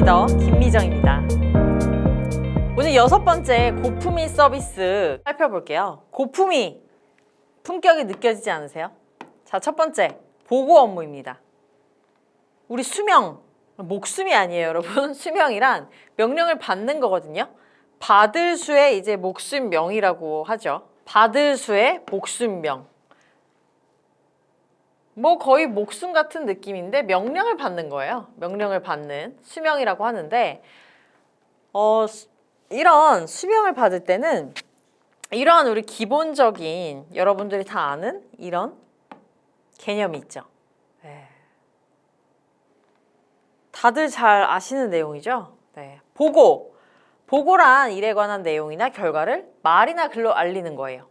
리더 김미정입니다. 오늘 6번째 고품위 서비스 살펴볼게요. 고품위, 품격이 느껴지지 않으세요? 자, 첫 번째, 보고 업무입니다. 우리 수명, 목숨이 아니에요, 여러분. 수명이란 명령을 받는 거거든요. 받을 수의 이제 목숨명이라고 하죠. 받을 수의 목숨명. 뭐 거의 목숨 같은 느낌인데 명령을 받는 거예요. 명령을 받는 수명이라고 하는데 이런 수명을 받을 때는 이러한 우리 기본적인 여러분들이 다 아는 이런 개념이 있죠. 네. 다들 잘 아시는 내용이죠. 네. 보고란 일에 관한 내용이나 결과를 말이나 글로 알리는 거예요.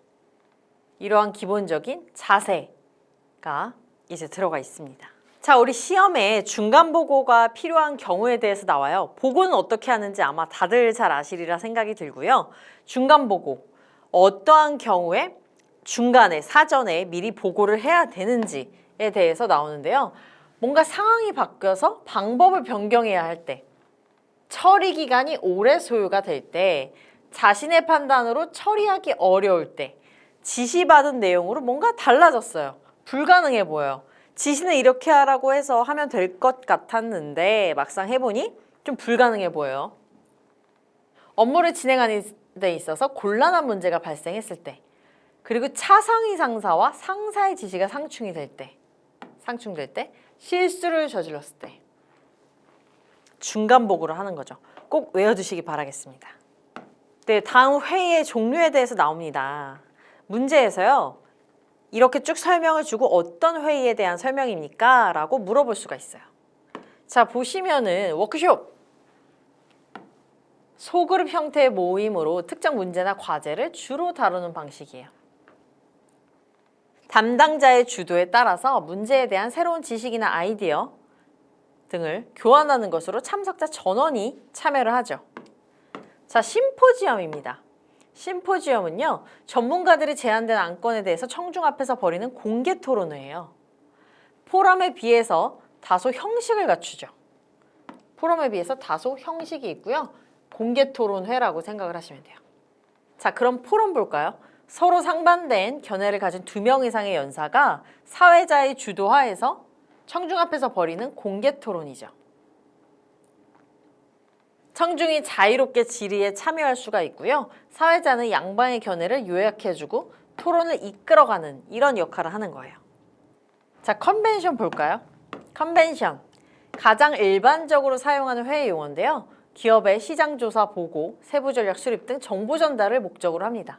이러한 기본적인 자세가 이제 들어가 있습니다. 자, 우리 시험에 중간 보고가 필요한 경우에 대해서 나와요. 보고는 어떻게 하는지 아마 다들 잘 아시리라 생각이 들고요. 중간 보고, 어떠한 경우에 중간에 사전에 미리 보고를 해야 되는지에 대해서 나오는데요. 뭔가 상황이 바뀌어서 방법을 변경해야 할 때, 처리 기간이 오래 소요가 될 때, 자신의 판단으로 처리하기 어려울 때, 지시받은 내용으로 뭔가 달라졌어요. 불가능해 보여요. 지시는 이렇게 하라고 해서 하면 될 것 같았는데 막상 해보니 좀 불가능해 보여요. 업무를 진행하는 데 있어서 곤란한 문제가 발생했을 때, 그리고 차상위 상사와 상사의 지시가 상충될 때, 실수를 저질렀을 때 중간 보고를 하는 거죠. 꼭 외워두시기 바라겠습니다. 네, 다음 회의의 종류에 대해서 나옵니다. 문제에서요. 이렇게 쭉 설명을 주고 어떤 회의에 대한 설명입니까? 라고 물어볼 수가 있어요. 자, 보시면은 워크숍. 소그룹 형태의 모임으로 특정 문제나 과제를 주로 다루는 방식이에요. 담당자의 주도에 따라서 문제에 대한 새로운 지식이나 아이디어 등을 교환하는 것으로 참석자 전원이 참여를 하죠. 자, 심포지엄입니다. 심포지엄은요, 전문가들이 제안된 안건에 대해서 청중 앞에서 벌이는 공개 토론회예요. 포럼에 비해서 다소 형식을 갖추죠. 포럼에 비해서 다소 형식이 있고요. 공개 토론회라고 생각을 하시면 돼요. 자, 그럼 포럼 볼까요? 서로 상반된 견해를 가진 2명 이상의 연사가 사회자의 주도하에서 청중 앞에서 벌이는 공개 토론이죠. 청중이 자유롭게 질의에 참여할 수가 있고요. 사회자는 양방의 견해를 요약해주고 토론을 이끌어가는 이런 역할을 하는 거예요. 자, 컨벤션 볼까요? 컨벤션. 가장 일반적으로 사용하는 회의 용어인데요. 기업의 시장조사 보고, 세부전략 수립 등 정보 전달을 목적으로 합니다.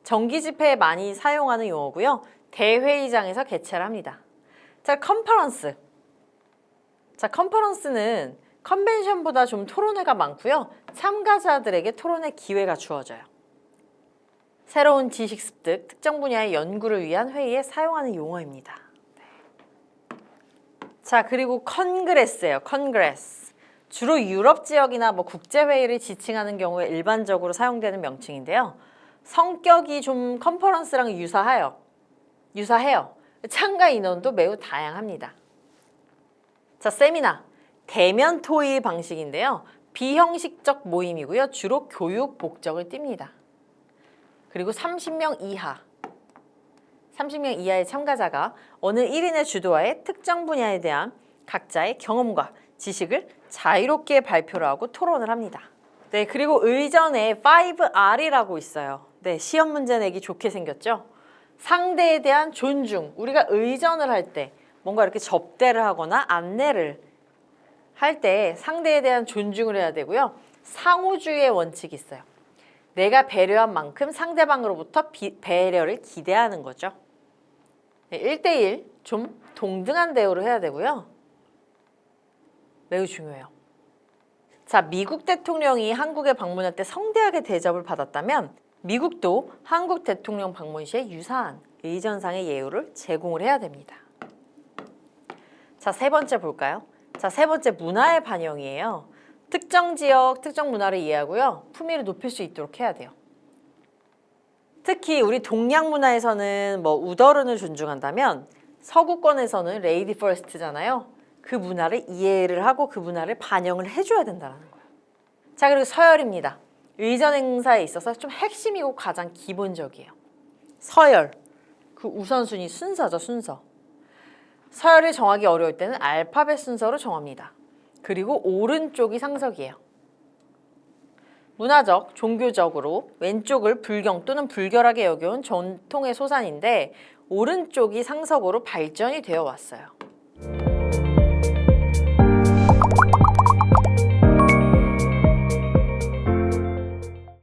정기 집회에 많이 사용하는 용어고요. 대회의장에서 개최를 합니다. 자, 컨퍼런스. 자, 컨퍼런스는 컨벤션보다 좀 토론회가 많고요. 참가자들에게 토론의 기회가 주어져요. 새로운 지식 습득, 특정 분야의 연구를 위한 회의에 사용하는 용어입니다. 네. 자, 그리고 컨그레스예요. 컨그레스. 주로 유럽 지역이나 국제회의를 지칭하는 경우에 일반적으로 사용되는 명칭인데요. 성격이 좀 컨퍼런스랑 유사해요. 참가 인원도 매우 다양합니다. 자, 세미나. 대면 토의 방식인데요. 비형식적 모임이고요. 주로 교육 목적을 띱니다. 그리고 30명 이하의 참가자가 어느 1인의 주도하에 특정 분야에 대한 각자의 경험과 지식을 자유롭게 발표를 하고 토론을 합니다. 네, 그리고 의전에 5R이라고 있어요. 네, 시험 문제 내기 좋게 생겼죠? 상대에 대한 존중. 우리가 의전을 할 때 뭔가 이렇게 접대를 하거나 안내를 할 때 상대에 대한 존중을 해야 되고요. 상호주의의 원칙이 있어요. 내가 배려한 만큼 상대방으로부터 배려를 기대하는 거죠. 1대1 좀 동등한 대우를 해야 되고요. 매우 중요해요. 자, 미국 대통령이 한국에 방문할 때 성대하게 대접을 받았다면 미국도 한국 대통령 방문 시에 유사한 의전상의 예우를 제공을 해야 됩니다. 자, 3번째 볼까요? 자, 3번째 문화의 반영이에요. 특정 지역, 특정 문화를 이해하고요. 품위를 높일 수 있도록 해야 돼요. 특히 우리 동양 문화에서는 우더른을 존중한다면 서구권에서는 레이디 퍼스트잖아요. 그 문화를 이해를 하고 그 문화를 반영을 해줘야 된다는 거예요. 자, 그리고 서열입니다. 의전 행사에 있어서 좀 핵심이고 가장 기본적이에요. 서열, 그 우선순위 순서죠, 순서. 서열을 정하기 어려울 때는 알파벳 순서로 정합니다. 그리고 오른쪽이 상석이에요. 문화적, 종교적으로 왼쪽을 불경 또는 불결하게 여겨온 전통의 소산인데 오른쪽이 상석으로 발전이 되어 왔어요.